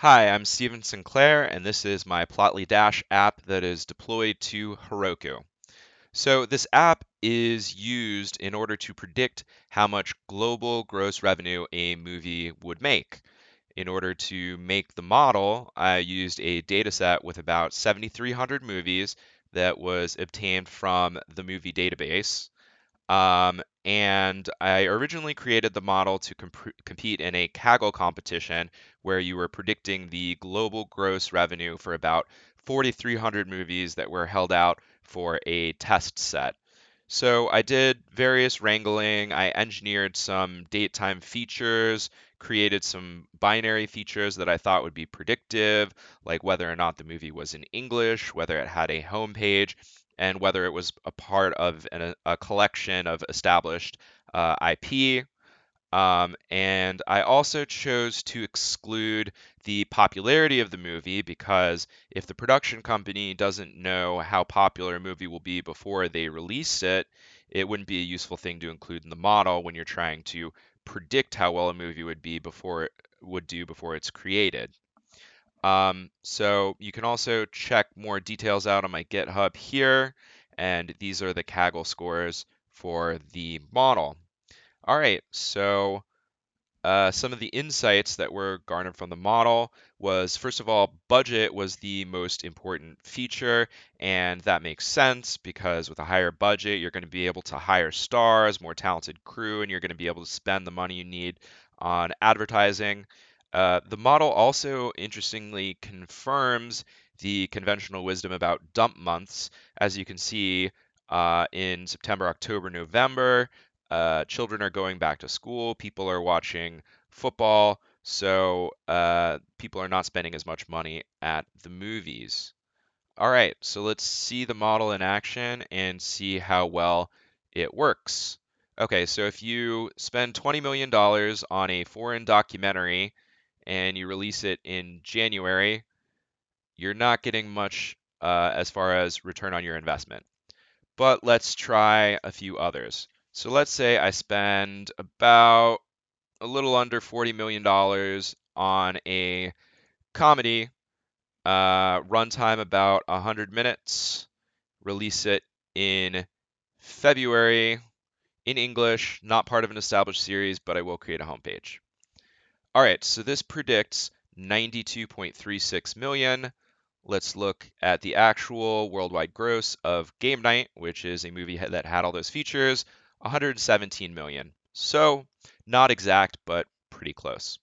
Hi, I'm Steven Sinclair, and this is my Plotly Dash app that is deployed to Heroku. So, this app is used in order to predict how much global gross revenue a movie would make. In order to make the model, I used a dataset with about 7,300 movies that was obtained from the movie database. And I originally created the model to compete in a Kaggle competition where you were predicting the global gross revenue for about 4,300 movies that were held out for a test set. So I did various wrangling. I engineered some date time features, created some binary features that I thought would be predictive, like whether or not the movie was in English, whether it had a home page, and whether it was a part of a collection of established IP. And I also chose to exclude the popularity of the movie because if the production company doesn't know how popular a movie will be before they release it, it wouldn't be a useful thing to include in the model when you're trying to predict how well a movie would be before it would do before it's created. So you can also check more details out on my GitHub here, and these are the Kaggle scores for the model. All right, so some of the insights that were garnered from the model was, first of all, budget was the most important feature, and that makes sense because with a higher budget, you're going to be able to hire stars, more talented crew, and you're going to be able to spend the money you need on advertising. The model also interestingly confirms the conventional wisdom about dump months. As you can see, in September, October, November, children are going back to school, people are watching football, so people are not spending as much money at the movies. All right, so let's see the model in action and see how well it works. Okay, so if you spend $20 million on a foreign documentary and you release it in January, you're not getting much as far as return on your investment. But let's try a few others. So let's say I spend about a little under $40 million on a comedy, runtime about 100 minutes, release it in February in English, not part of an established series, but I will create a homepage. All right, so this predicts 92.36 million. Let's look at the actual worldwide gross of Game Night, which is a movie that had all those features, 117 million. So not exact, but pretty close.